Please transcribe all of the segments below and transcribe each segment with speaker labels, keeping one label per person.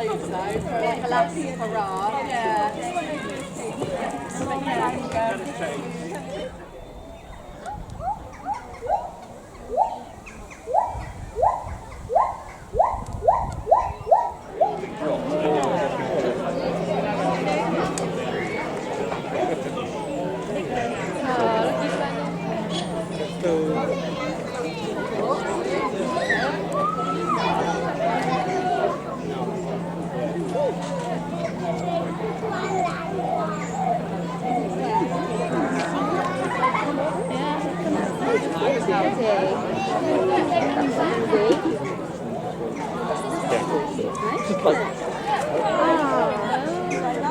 Speaker 1: suppose so, for like a last hurrah. Yeah.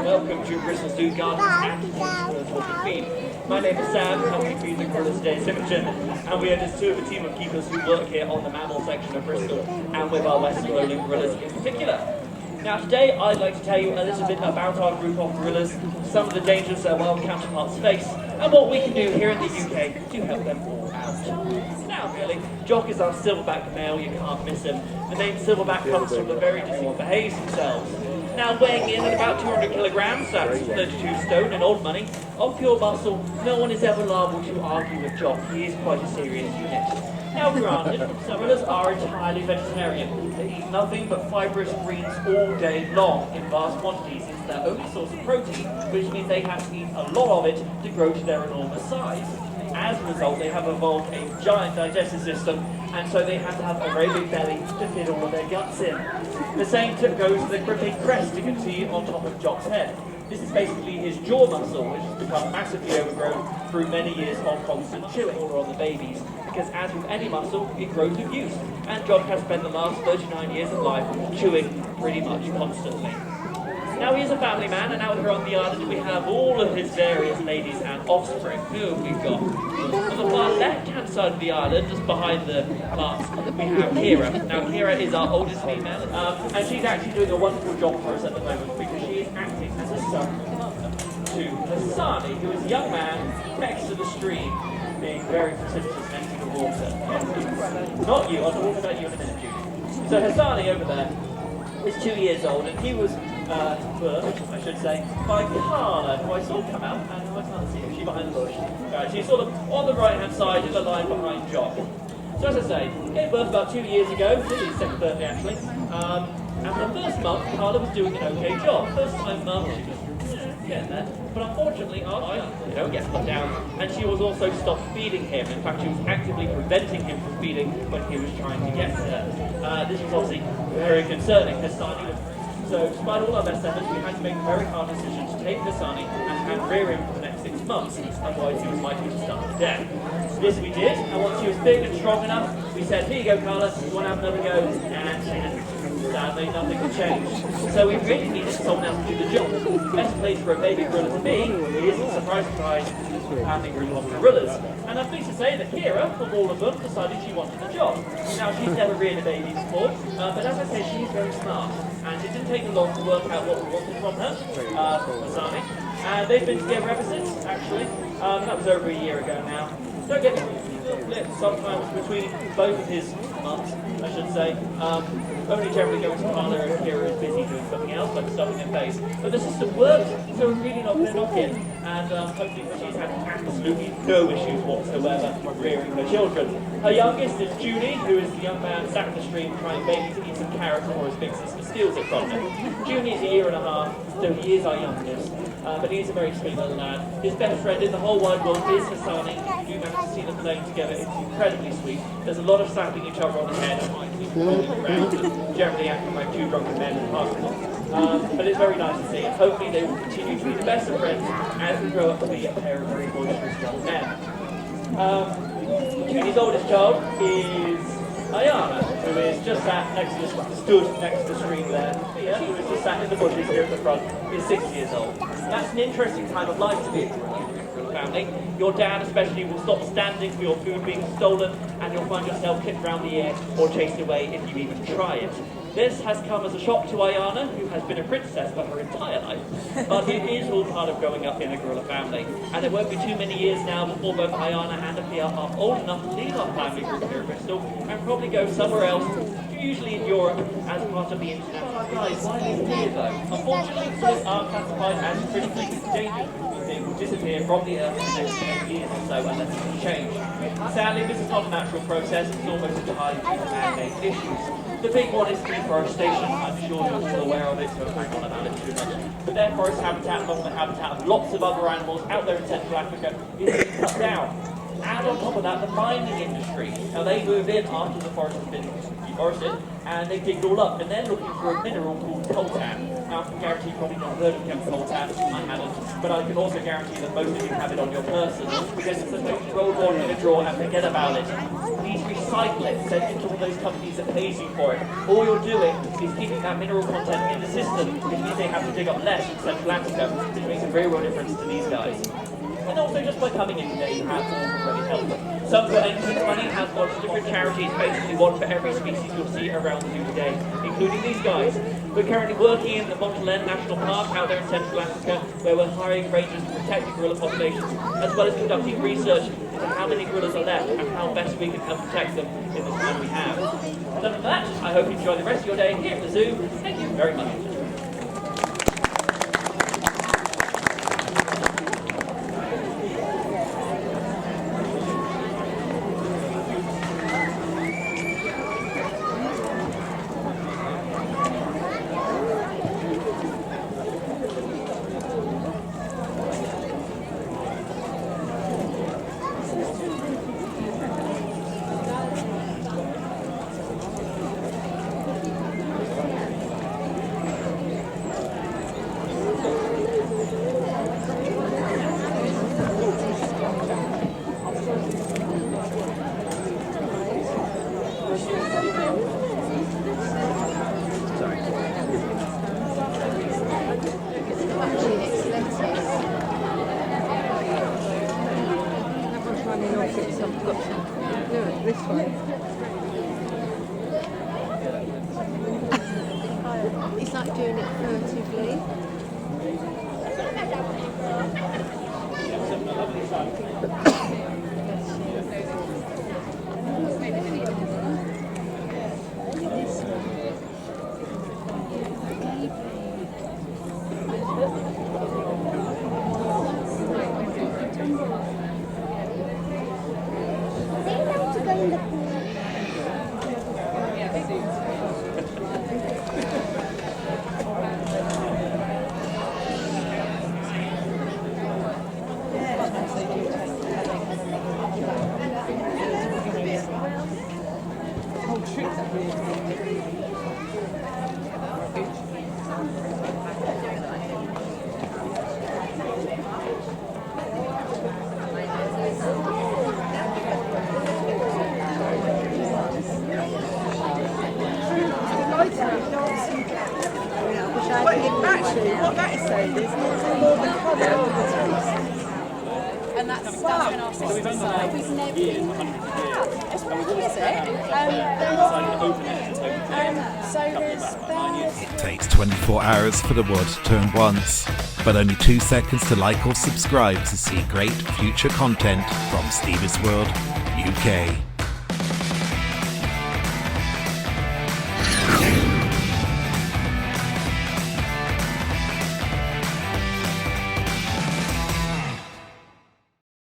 Speaker 2: Welcome to Bristol Zoo Gardens and Talking Feed. My name is Sam, helping feed the gorilla today in Imogen, and we are just two of a team of keepers who work here on the mammal section of Bristol and with our Western Lowland Gorillas in particular. Now today I'd like to tell you a little bit about our group of gorillas, some of the dangers their wild counterparts face, and what we can do here in the UK to help them all out. Now really, Jock is our silverback male, you can't miss him. The name silverback comes from the very distinct behaves themselves. Now weighing in at about 200 kilograms, that's 32 stone in old money, of pure muscle, no one is ever liable to argue with Jock. He is quite a serious unit. Now granted, some of us are entirely vegetarian. They eat nothing but fibrous greens all day long in vast quantities. It's their only source of protein, which means they have to eat a lot of it to grow to their enormous size. As a result, they have evolved a giant digestive system, and so they have to have a very big belly to fit all of their guts in. The same tip goes to the gripping crest you can see on top of Jock's head. This is basically his jaw muscle, which has become massively overgrown through many years of constant chewing or on the babies. Because as with any muscle, it grows with use, and Jock has spent the last 39 years of life chewing pretty much constantly. Now he is a family man, and out here on the island we have all of his various ladies and offspring. Who have we got? On the far left-hand side of the island, just behind the plants, we have Kira. Now Kira is our oldest female, and she's actually doing a wonderful job for us at the moment because she is acting as a son to Hasani, who is a young man next to the stream, being very precipitous next to the water. Not you, I'll talk about you in a minute, Juni. So Hasani over there is 2 years old, and he was birthed, I should say, by Carla, who I saw come out, and I can't see her, she's behind the bush. She's sort of on the right-hand side, in the line behind Jock. So as I say, gave birth about 2 years ago, this is his second birthday actually, and for the first month, Carla was doing an okay job. First time mum, she was getting there, but unfortunately, you don't get put down, and she was also stopped feeding him. In fact, she was actively preventing him from feeding when he was trying to get to her. This was obviously very concerning. Hasani was So despite all our best efforts, we had to make a very hard decision to take Hasani and rear him for the next 6 months, otherwise he was likely to starve to death. This we did, and once he was big and strong enough, we said, here you go, Carla, you want to have another go? And she didn't. Sadly, nothing had changed. So we really needed someone else to do the job. The best place for a baby gorilla to be is, surprise, surprise, family group of gorillas. And I'm pleased to say that Kira, of all of them, decided she wanted the job. Now, she's never reared a baby before, but as I said, she's very smart. And it didn't take long to work out what we wanted from her, Hasani. And they've been together ever since, actually. That was over a year ago now. Don't get me wrong, sometimes between both of his mums, I should say. Only generally going to Carla if Kira is busy doing something else, like stuffing her face. But the system worked, so we're really not going to knock in. And hopefully she's had absolutely no issues whatsoever rearing her children. Her youngest is Juni, who is the young man sat in the stream trying maybe to eat some carrots before his big sister steals it from him. Juni is a year and a half, so he is our youngest. But he is a very sweet little lad. His best friend in the whole wide world is Hasani. You manage to see them playing together. It's incredibly sweet. There's a lot of slapping each other on the head and rolling around, and generally acting like two drunken men in hospital. But it's very nice to see. And hopefully they will continue to be the best of friends as we grow up to be a pair of very boisterous young men. Juni's oldest child is Ayana, who is just sat next to stood next to the stream there. Mia, who is just sat in the bushes here at the front, is 6 years old. That's an interesting time of life to be a family. Your dad especially will stop standing for your food being stolen, and you'll find yourself kicked around the ear or chased away if you even try it. This has come as a shock to Ayana, who has been a princess for her entire life. But it is all part of growing up in a gorilla family. And it won't be too many years now before both Ayana and Afia are old enough to leave our family group here at Bristol and probably go somewhere else to usually in Europe as part of the international. Guys, why are they here though? Unfortunately, gorillas are classified as critically endangered. They will disappear from the earth in the next 10 years or so unless it's changed. Sadly, this is not a natural process, it's almost entirely due to man-made issues. The big one is deforestation. I'm sure you're all aware of it, so I won't go on about it too much. But their forest habitat, along with the habitat of lots of other animals out there in Central Africa, is being cut down. And on top of that, the mining industry. Now they move in after the forest has been deforested, and they dig it all up, and they're looking for a mineral called coltan. Now I can guarantee you've probably not heard of coltan, I haven't, but I can also guarantee that most of you have it on your person, because it's the most roll one in a drawer and forget about it. Please recycle it, send it to all those companies that pays you for it. All you're doing is keeping that mineral content in the system, which means they have to dig up less in Central Africa, which makes a very real difference to these guys. And also just by coming in today, you have already helped them. Some put in money, has gone to different charities, basically one for every species you'll see around the zoo today, including these guys. We're currently working in the Montalen National Park out there in Central Africa, where we're hiring rangers to protect the gorilla populations, as well as conducting research into how many gorillas are left and how best we can help protect them in the time we have. Other than that, I hope you enjoy the rest of your day here at the zoo. Thank you very much.
Speaker 1: This one. It's like doing it furtively.
Speaker 3: Actually, what that is saying is more the colour.
Speaker 1: And that's been our sister side. We've never been.
Speaker 4: It takes 24 hours for the world to turn once, but only 2 seconds to like or subscribe to see great future content from Steve's World UK.